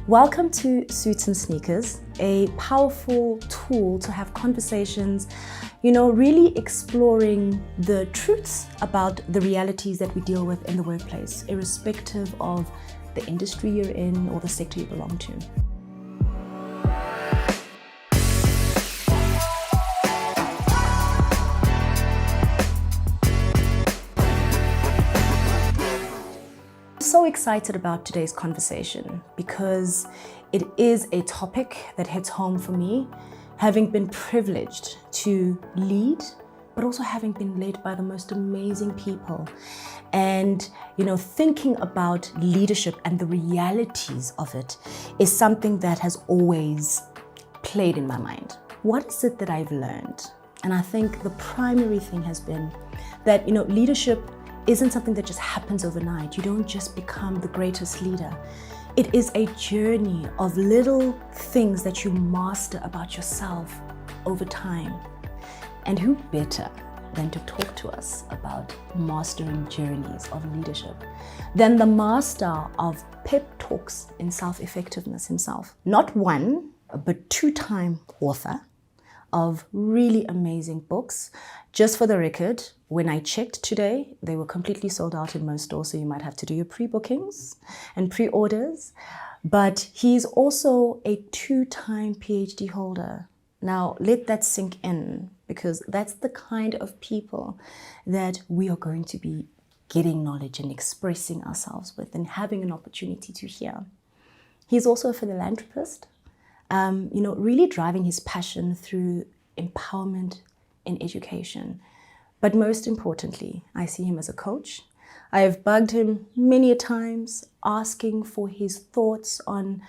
Welcome to Suits and Sneakers, a powerful tool to have conversations, really exploring the truths about the realities that we deal with in the workplace, irrespective of the industry you're in or the sector you belong to. So excited about today's conversation because it is a topic that hits home for me, having been privileged to lead, but also having been led by the most amazing people. And, thinking about leadership and the realities of it is something that has always played in my mind. What is it that I've learned? And I think the primary thing has been that, leadership isn't something that just happens overnight. You don't just become the greatest leader. It is a journey of little things that you master about yourself over time. And who better than to talk to us about mastering journeys of leadership than the master of pep talks in self-effectiveness himself. Not one, but two-time author of really amazing books. Just for the record, when I checked today, they were completely sold out in most stores, so you might have to do your pre-bookings and pre-orders. But he's also a two-time PhD holder. Now, let that sink in, because that's the kind of people that we are going to be getting knowledge and expressing ourselves with and having an opportunity to hear. He's also a philanthropist, really driving his passion through empowerment in education. But most importantly, I see him as a coach. I have bugged him many a times, asking for his thoughts on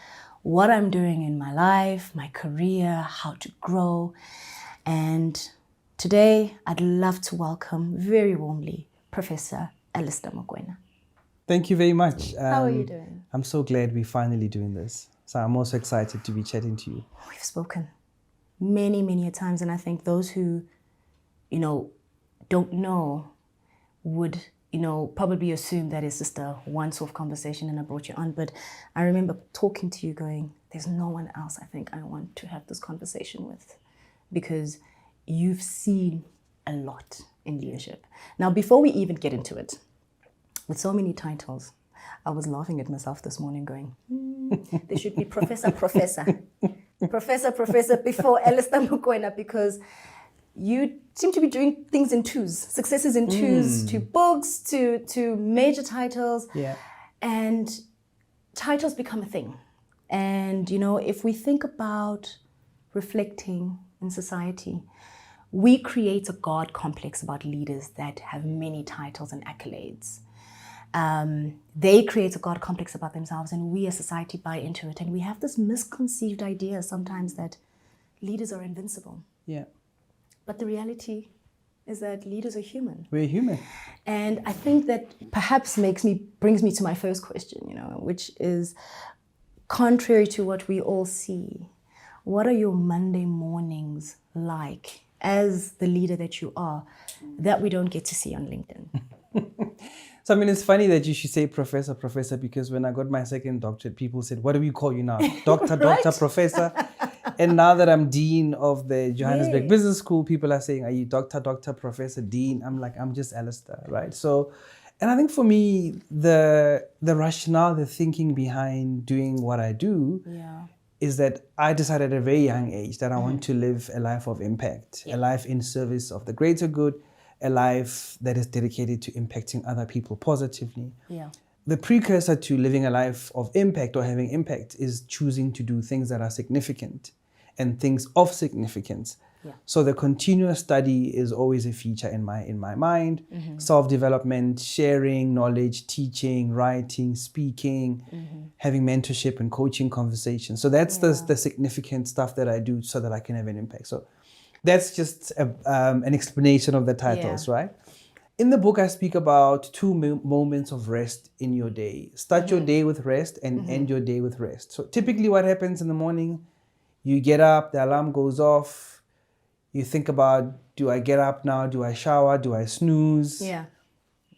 what I'm doing in my life, my career, how to grow. And today, I'd love to welcome very warmly Professor Alistair Mokoena. Thank you very much. How are you doing? I'm so glad we're finally doing this. So I'm also excited to be chatting to you. We've spoken many, many a times, and I think those who, don't know would, probably assume that it's just a once-off conversation and I brought you on. But I remember talking to you going, there's no one else I think I want to have this conversation with, because you've seen a lot in leadership. Now, before we even get into it, with so many titles, I was laughing at myself this morning going, there should be Professor before Alistair Mokoena, because you seem to be doing things in twos, successes in twos, to books, to major titles. Yeah. And titles become a thing. And, if we think about reflecting in society, we create a God complex about leaders that have many titles and accolades. They create a God complex about themselves, and we as society buy into it. And we have this misconceived idea sometimes that leaders are invincible. Yeah. But the reality is that leaders are human. We're human. And I think that perhaps brings me to my first question, which is, contrary to what we all see, what are your Monday mornings like as the leader that you are that we don't get to see on LinkedIn? So, it's funny that you should say professor, because when I got my second doctorate, people said, what do we call you now? Doctor, Right? Doctor, Professor. And now that I'm Dean of the Johannesburg Yes. Business School, people are saying, are you Doctor, Professor, Dean? I'm like, I'm just Alistair, right? So, and I think for me, the rationale, the thinking behind doing what I do is that I decided at a very young age that I want to live a life of impact, a life in service of the greater good, a life that is dedicated to impacting other people positively. Yeah. The precursor to living a life of impact or having impact is choosing to do things that are significant and things of significance. Yeah. So the continuous study is always a feature in my mind. Self-development, sharing knowledge, teaching, writing, speaking, having mentorship and coaching conversations. So that's the significant stuff that I do so that I can have an impact. So that's just an explanation of the titles, right? In the book, I speak about two moments of rest in your day. Start your day with rest and end your day with rest. So typically what happens in the morning, you get up, the alarm goes off, you think about, do I get up now? Do I shower? Do I snooze? Yeah.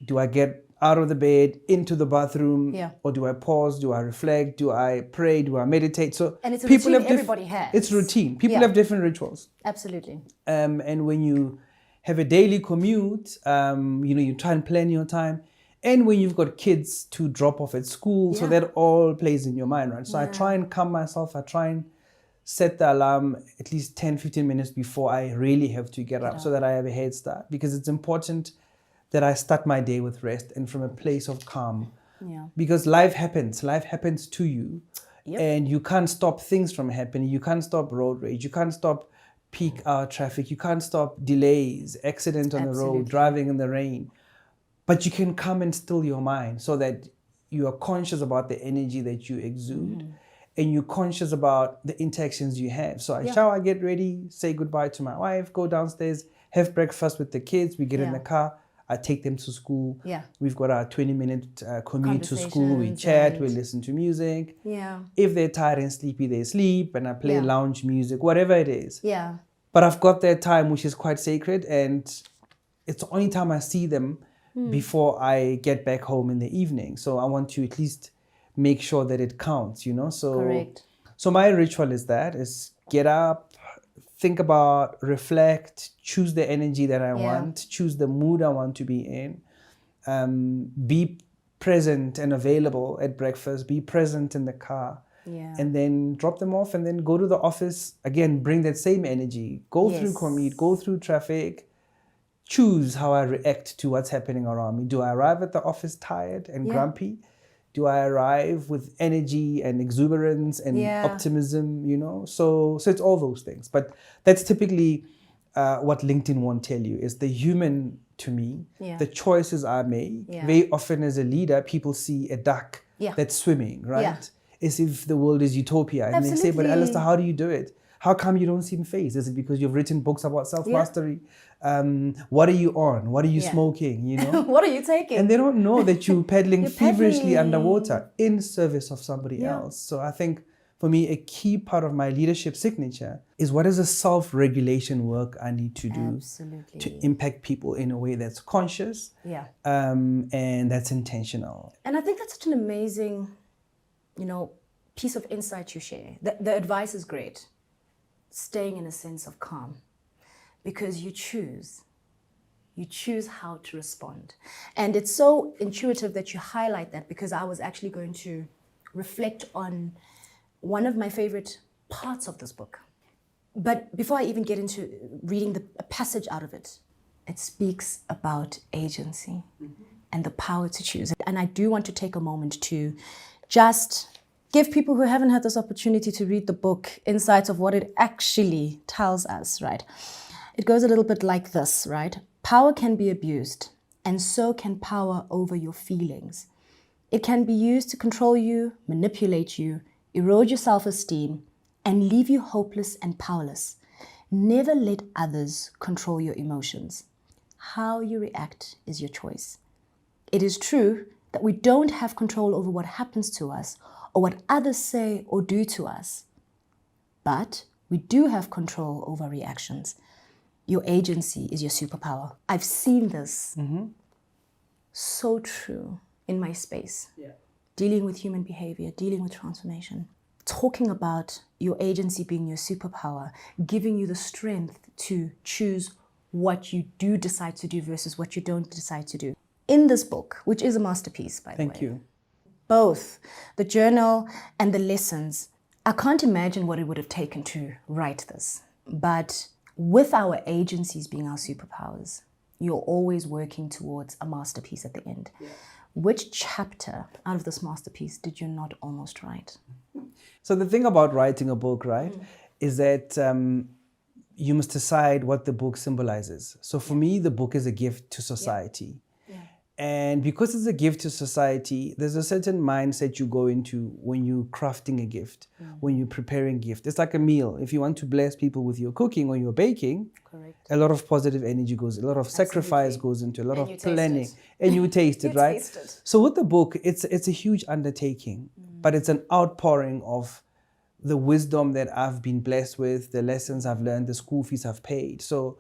Do I get out of the bed, into the bathroom, Yeah. or do I pause? Do I reflect? Do I pray? Do I meditate? So And it's a people routine have everybody has. It's routine. People Yeah. have different rituals. Absolutely. And when you have a daily commute, you try and plan your time. And when you've got kids to drop off at school, so Yeah. that all plays in your mind, right? So I try and calm myself. I try and set the alarm at least 10, 15 minutes before I really have to get up so that I have a head start. Because it's important that I start my day with rest and from a place of calm. Yeah. Because life happens to you. Yep. And you can't stop things from happening. You can't stop road rage. You can't stop peak hour traffic. You can't stop delays, accidents on the road, driving in the rain. But you can calm and still your mind so that you are conscious about the energy that you exude and you're conscious about the interactions you have. So I shower, get ready, say goodbye to my wife, go downstairs, have breakfast with the kids. We get in the car. I take them to school. Yeah. We've got our 20-minute commute to school. We chat, we listen to music. Yeah. If they're tired and sleepy, they sleep and I play lounge music, whatever it is. Yeah. But I've got that time which is quite sacred and it's the only time I see them before I get back home in the evening. So I want to at least make sure that it counts, So, Correct. So my ritual is get up, think about, reflect, choose the energy that I want, choose the mood I want to be in, be present and available at breakfast, be present in the car, and then drop them off and then go to the office. Again, bring that same energy, go through commute, go through traffic, choose how I react to what's happening around me. Do I arrive at the office tired and grumpy? Do I arrive with energy and exuberance and optimism, So it's all those things. But that's typically what LinkedIn won't tell you is the human to me, the choices I make. Very often as a leader, people see a duck that's swimming, right? Yeah. As if the world is utopia. And they say, but Alistair, how do you do it? How come you don't seem phased? Is it because you've written books about self-mastery? What are you on? What are you smoking? What are you taking? And they don't know that you're paddling feverishly underwater in service of somebody else. So I think for me, a key part of my leadership signature is what is the self-regulation work I need to do to impact people in a way that's conscious and that's intentional. And I think that's such an amazing, piece of insight you share. The advice is great. Staying in a sense of calm because you choose how to respond. And it's so intuitive that you highlight that because I was actually going to reflect on one of my favorite parts of this book. But before I even get into reading a passage out of it, it speaks about agency and the power to choose. And I do want to take a moment to just give people who haven't had this opportunity to read the book insights of what it actually tells us, right? It goes a little bit like this, right? Power can be abused, and so can power over your feelings. It can be used to control you, manipulate you, erode your self-esteem, and leave you hopeless and powerless. Never let others control your emotions. How you react is your choice. It is true that we don't have control over what happens to us or what others say or do to us. But we do have control over reactions. Your agency is your superpower. I've seen this so true in my space. Dealing with human behavior, dealing with transformation. Talking about your agency being your superpower, giving you the strength to choose what you do decide to do versus what you don't decide to do. In this book, which is a masterpiece, by the way. Thank you. Both the journal and the lessons. I can't imagine what it would have taken to write this. But with our agencies being our superpowers, you're always working towards a masterpiece at the end. Which chapter out of this masterpiece did you not almost write? So the thing about writing a book, right, is that you must decide what the book symbolizes. So for me, the book is a gift to society. And because it's a gift to society, there's a certain mindset you go into when you're crafting a gift, when you're preparing a gift. It's like a meal. If you want to bless people with your cooking or your baking, a lot of positive energy goes, a lot of sacrifice goes into, a lot of planning, and you taste it, right? So with the book, it's a huge undertaking, but it's an outpouring of the wisdom that I've been blessed with, the lessons I've learned, the school fees I've paid. So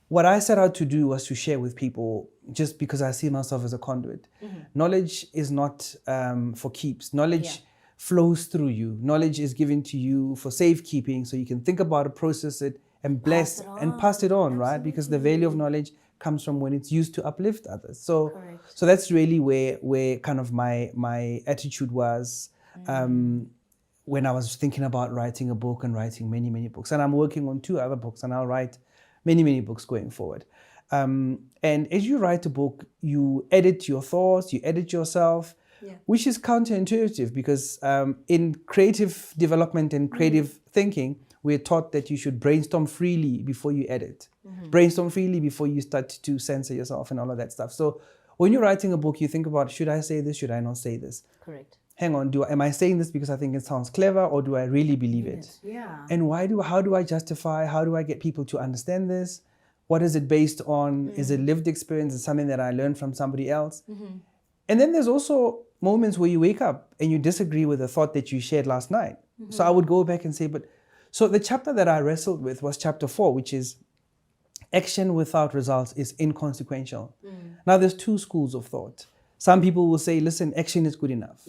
what I set out to do was to share with people just because I see myself as a conduit. Knowledge is not for keeps. Knowledge flows through you. Knowledge is given to you for safekeeping, so you can think about it, process it, and bless and pass it on, right? Because the value of knowledge comes from when it's used to uplift others. So that's really where kind of my attitude was when I was thinking about writing a book and writing many books. And I'm working on 2 other books, and I'll write many books going forward. And as you write a book, you edit your thoughts, you edit yourself, which is counterintuitive because in creative development and creative thinking, we're taught that you should brainstorm freely before you edit. Brainstorm freely before you start to censor yourself and all of that stuff. So when you're writing a book, you think about, should I say this? Should I not say this? Correct. Hang on, am I saying this because I think it sounds clever, or do I really believe it? Yeah. And how do I justify? How do I get people to understand this? What is it based on? Is it lived experience? Is it something that I learned from somebody else? And then there's also moments where you wake up and you disagree with a thought that you shared last night. So I would go back and say, so the chapter that I wrestled with was chapter 4, which is action without results is inconsequential. Now there's 2 schools of thought. Some people will say, listen, action is good enough.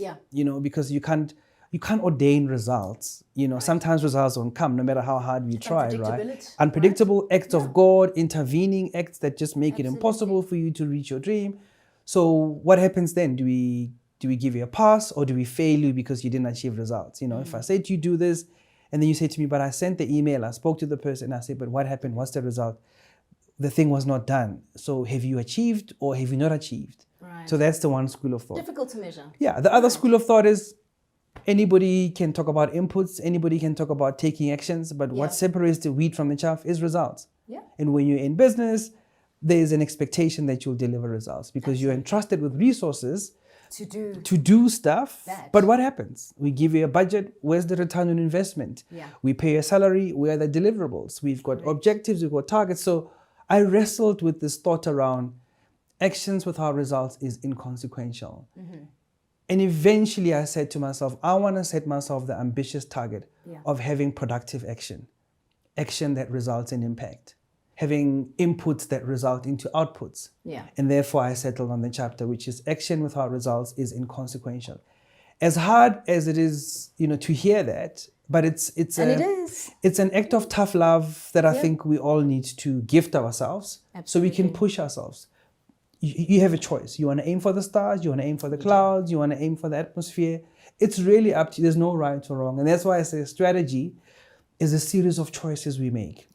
Because you can't ordain results. Sometimes results don't come no matter how hard we try, right? Unpredictable acts of God, intervening acts that just make it impossible for you to reach your dream. So what happens then? Do we give you a pass, or do we fail you because you didn't achieve results? If I say to you, do this, and then you say to me, but I sent the email, I spoke to the person, I say, but what happened? What's the result? The thing was not done. So have you achieved or have you not achieved? Right. So that's the one school of thought. Difficult to measure. Yeah. The other school of thought is anybody can talk about inputs, anybody can talk about taking actions, but what separates the wheat from the chaff is results. Yeah. And when you're in business, there's an expectation that you'll deliver results because you're entrusted with resources to do stuff. But what happens? We give you a budget. Where's the return on investment? We pay a salary. Where are the deliverables? We've got objectives. We've got targets. So I wrestled with this thought around actions without results is inconsequential. And eventually I said to myself, I want to set myself the ambitious target of having productive action that results in impact, having inputs that result into outputs. And therefore I settled on the chapter, which is action without results is inconsequential. As hard as it is, to hear that, but it's an act of tough love that I think we all need to gift ourselves so we can push ourselves. You have a choice. You want to aim for the stars, you want to aim for the clouds, you want to aim for the atmosphere. It's really up to you. There's no right or wrong. And that's why I say strategy is a series of choices we make.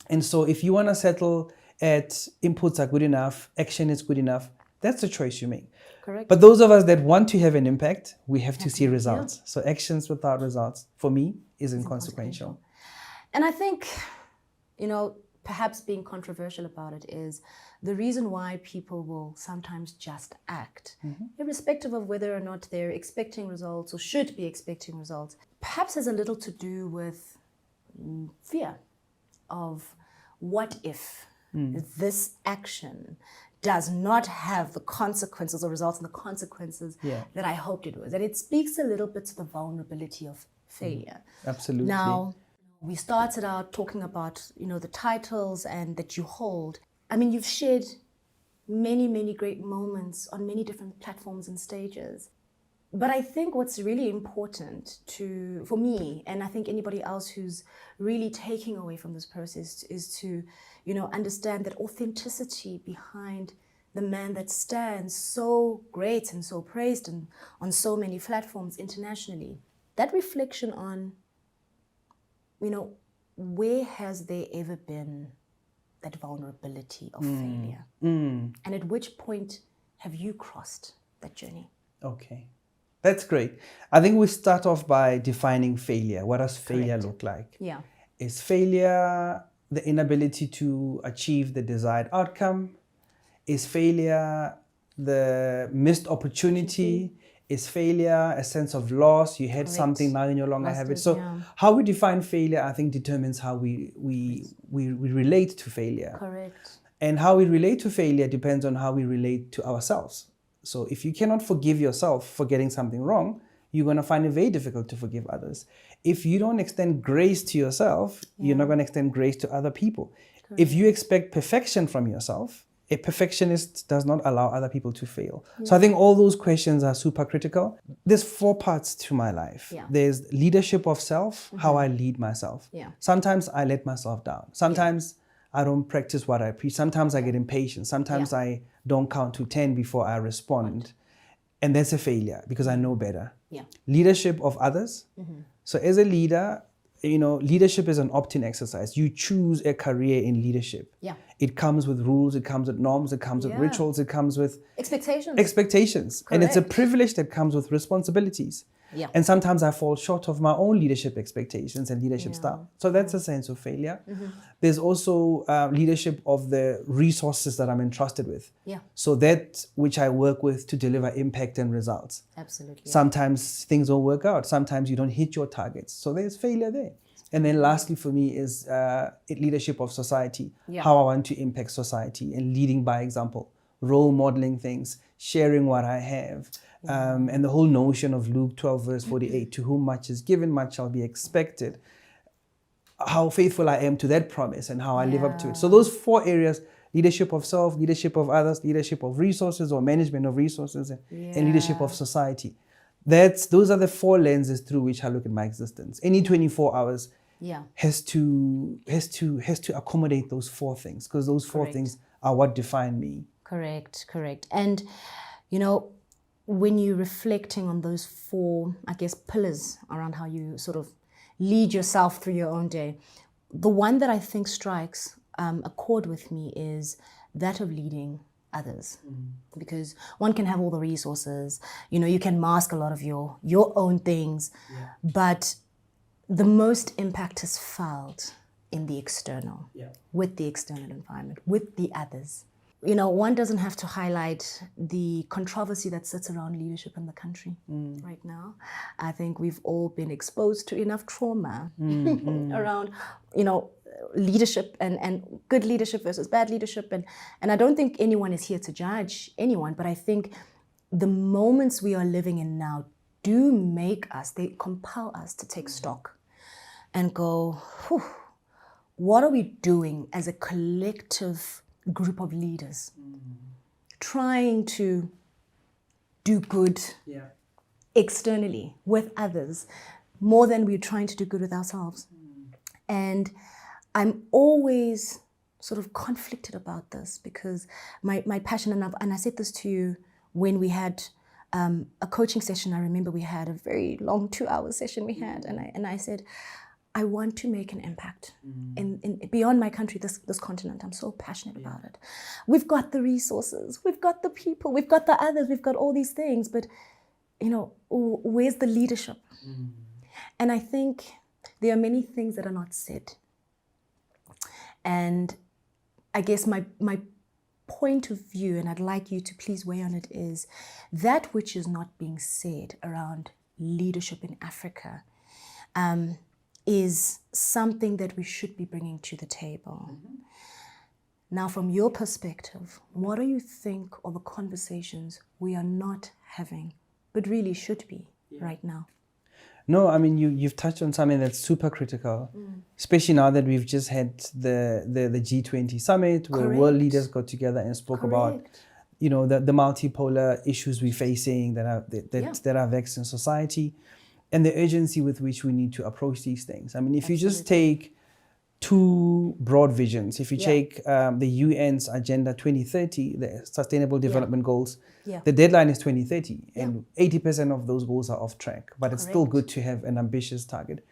And so if you want to settle at inputs are good enough, action is good enough, that's the choice you make. Correct. But those of us that want to have an impact, we have to see results. So actions without results, for me, is inconsequential. And I think, perhaps being controversial about it is the reason why people will sometimes just act, irrespective of whether or not they're expecting results or should be expecting results, perhaps has a little to do with fear of what if this action does not have the consequences or results in the consequences that I hoped it was. And it speaks a little bit to the vulnerability of failure. Absolutely. Now, we started out talking about, the titles and that you hold. I mean, you've shared many great moments on many different platforms and stages. But I think what's really important for me, and I think anybody else who's really taking away from this process, is to, understand that authenticity behind the man that stands so great and so praised and on so many platforms internationally, that reflection on, where has there ever been that vulnerability of failure? And at which point have you crossed that journey? Okay. That's great. I think we start off by defining failure. What does failure look like? Yeah. Is failure the inability to achieve the desired outcome? Is failure the missed opportunity? Is failure a sense of loss? You had something, now you no longer have it. So how we define failure, I think, determines how we relate to failure. Correct. And how we relate to failure depends on how we relate to ourselves. So if you cannot forgive yourself for getting something wrong, you're going to find it very difficult to forgive others. If you don't extend grace to yourself, you're not going to extend grace to other people. Correct. If you expect perfection from yourself A perfectionist does not allow other people to fail. So I think all those questions are super critical. There's 4 parts to my life. Yeah. There's leadership of self, how I lead myself. Yeah. Sometimes I let myself down. Sometimes I don't practice what I preach. Sometimes I get impatient. Sometimes I don't count to 10 before I respond. And that's a failure because I know better. Yeah. Leadership of others. So as a leader, leadership is an opt-in exercise. You choose a career in leadership. Yeah. It comes with rules, it comes with norms, it comes with rituals, it comes with expectations. And it's a privilege that comes with responsibilities. Yeah. And sometimes I fall short of my own leadership expectations and leadership style. So that's a sense of failure. There's also leadership of the resources that I'm entrusted with. Yeah. So that which I work with to deliver impact and results. Absolutely. Sometimes things don't work out. Sometimes you don't hit your targets. So there's failure there. And then lastly for me is leadership of society, how I want to impact society and leading by example, role modeling things, sharing what I have. And the whole notion of Luke 12 verse 48, to whom much is given, much shall be expected. How faithful I am to that promise and how I live up to it. So those 4 areas, leadership of self, leadership of others, leadership of resources or management of resources, and leadership of society. Those are the 4 lenses through which I look at my existence. Any 24 hours has to accommodate those 4 things, because those 4 things are what define me. Correct. And when you're reflecting on those 4, I guess, pillars around how you sort of lead yourself through your own day, the one that I think strikes a chord with me is that of leading others. Because one can have all the resources, you can mask a lot of your own things, but the most impact is felt in the external, with the external environment, with the others. One doesn't have to highlight the controversy that sits around leadership in the country right now. I think we've all been exposed to enough trauma around, leadership and good leadership versus bad leadership. And I don't think anyone is here to judge anyone, but I think the moments we are living in now they compel us to take stock and go, what are we doing as a collective group of leaders trying to do good externally with others more than we're trying to do good with ourselves. And I'm always sort of conflicted about this because my passion, and I said this to you when we had a coaching session. I remember we had a very long 2-hour session we had, and I said, I want to make an impact in beyond my country, this continent. I'm so passionate about it. We've got the resources, we've got the people, we've got the others, we've got all these things, but where's the leadership? And I think there are many things that are not said. And I guess my point of view, and I'd like you to please weigh on it, is that which is not being said around leadership in Africa is something that we should be bringing to the table. Now, from your perspective, what do you think are the conversations we are not having, but really should be right now? No, I mean, you've touched on something that's super critical, especially now that we've just had the G20 summit where world leaders got together and spoke about, the multipolar issues we're facing that are vexing society, and the urgency with which we need to approach these things. I mean, if you just take 2 broad visions, if you take the UN's Agenda 2030, the Sustainable Development Goals, the deadline is 2030, and 80% of those goals are off track, but it's still good to have an ambitious target.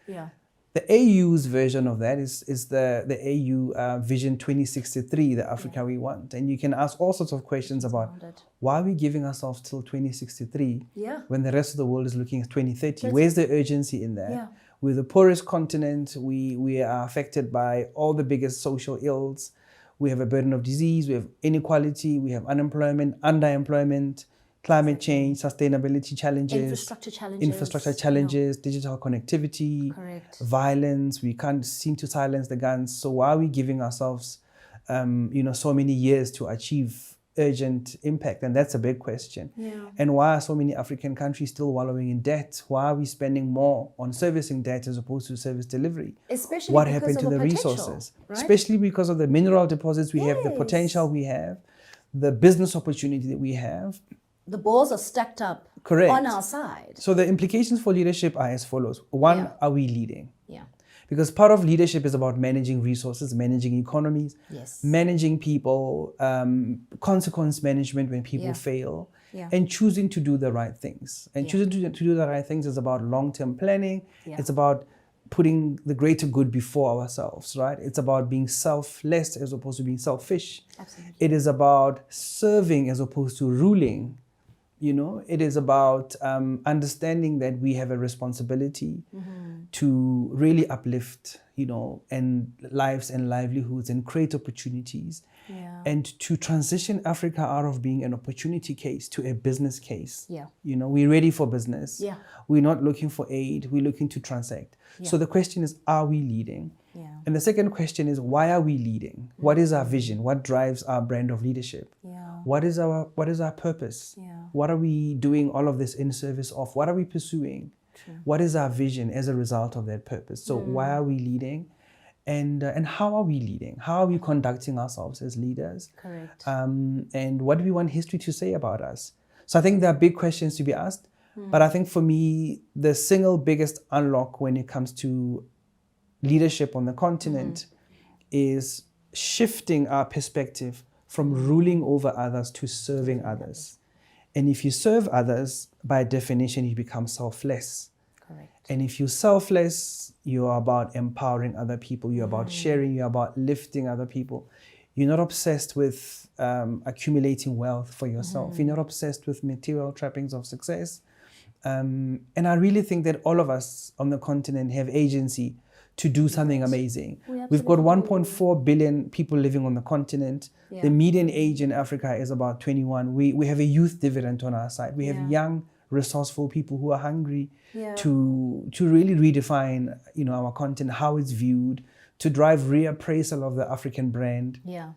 The AU's version of that is the AU Vision 2063, the Africa we want. And you can ask all sorts of questions about why are we giving ourselves till 2063 when the rest of the world is looking at 2030? Where's the urgency in that? We're the poorest continent. We are affected by all the biggest social ills. We have a burden of disease. We have inequality. We have unemployment, underemployment, climate change, sustainability challenges, infrastructure challenges, digital connectivity, violence. We can't seem to silence the guns. So why are we giving ourselves, so many years to achieve urgent impact? And that's a big question. And why are so many African countries still wallowing in debt? Why are we spending more on servicing debt as opposed to service delivery? Especially what happened to the resources? Right? Especially because of the mineral deposits we have, the potential we have. the business opportunity that we have. The balls are stacked up Correct. on our side. So the implications for leadership are as follows. One, Yeah. are we leading? Yeah. Because part of leadership is about managing resources, managing economies, Yes. managing people, consequence management when people Yeah. fail, Yeah. and choosing to do the right things. And Yeah. choosing to do the right things is about long-term planning. Yeah. It's about putting the greater good before ourselves, right? It's about being selfless as opposed to being selfish. Absolutely. It is about serving as opposed to ruling. You know, it is about understanding that we have a responsibility to really uplift, you know, and lives and livelihoods and create opportunities. Yeah. And to transition Africa out of being an opportunity case to a business case. Yeah. You know, we're ready for business. Yeah. We're not looking for aid. We're looking to transact. Yeah. So the question is, are we leading? Yeah. And the second question is, why are we leading? What is our vision? What drives our brand of leadership? Yeah. What is our purpose? Yeah. What are we doing all of this in service of? What are we pursuing? True. What is our vision as a result of that purpose? So why are we leading? And how are we leading? How are we conducting ourselves as leaders? Correct. And what do we want history to say about us? So I think there are big questions to be asked. But I think for me, the single biggest unlock when it comes to leadership on the continent is shifting our perspective from ruling over others to serving others. And if you serve others, by definition, you become selfless. Correct. And if you're selfless, you're about empowering other people, you're about sharing, you're about lifting other people. You're not obsessed with accumulating wealth for yourself. You're not obsessed with material trappings of success. And I really think that all of us on the continent have agency to do something amazing. We've got 1.4 billion people living on the continent. Yeah. The median age in Africa is about 21. We have a youth dividend on our side. We have young, resourceful people who are hungry to really redefine, you know, our continent, how it's viewed, to drive reappraisal of the African brand. Yeah.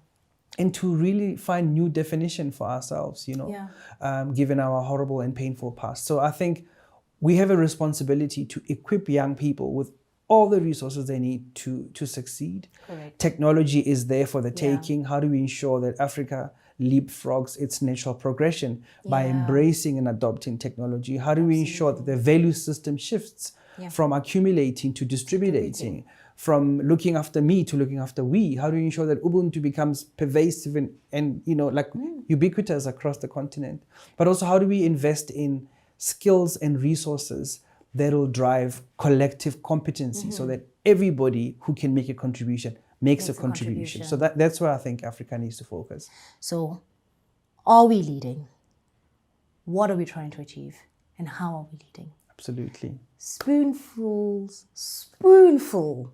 And to really find new definition for ourselves, you know, given our horrible and painful past. So I think we have a responsibility to equip young people with all the resources they need to succeed. Correct. Technology is there for the taking. How do we ensure that Africa leapfrogs its natural progression by embracing and adopting technology? How do we ensure that the value system shifts from accumulating to distributing? From looking after me to looking after we? How do we ensure that Ubuntu becomes pervasive and you know, like ubiquitous across the continent? But also, how do we invest in skills and resources that will drive collective competency so that everybody who can make a contribution makes a contribution. So that's where I think Africa needs to focus. So, are we leading? What are we trying to achieve? And how are we leading? Absolutely. Spoonful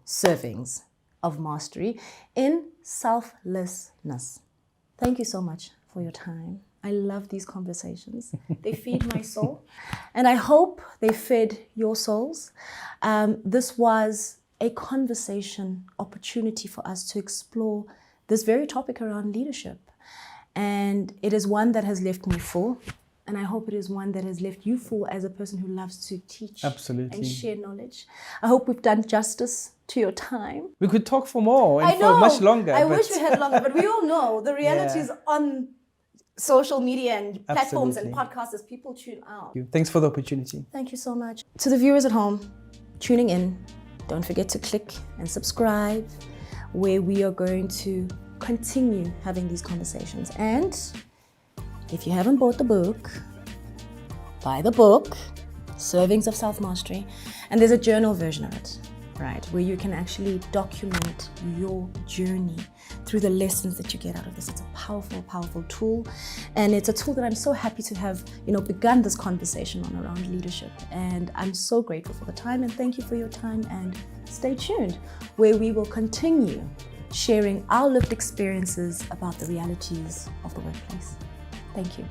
servings of mastery in selflessness. Thank you so much for your time. I love these conversations. They feed my soul. And I hope they fed your souls. This was a conversation opportunity for us to explore this very topic around leadership. And it is one that has left me full. And I hope it is one that has left you full as a person who loves to teach and share knowledge. I hope we've done justice to your time. We could talk for more and for much longer. I wish we had longer, but we all know the realities on social media and platforms and podcasts as people tune out. Thanks for the opportunity. Thank you so much. To the viewers at home tuning in, don't forget to click and subscribe, where we are going to continue having these conversations. And if you haven't bought the book, buy the book, Servings of Self-Mastery. And there's a journal version of it, right, where you can actually document your journey through the lessons that you get out of this. It's a powerful, powerful tool. And it's a tool that I'm so happy to have, begun this conversation on around leadership. And I'm so grateful for the time, and thank you for your time. And stay tuned, where we will continue sharing our lived experiences about the realities of the workplace. Thank you.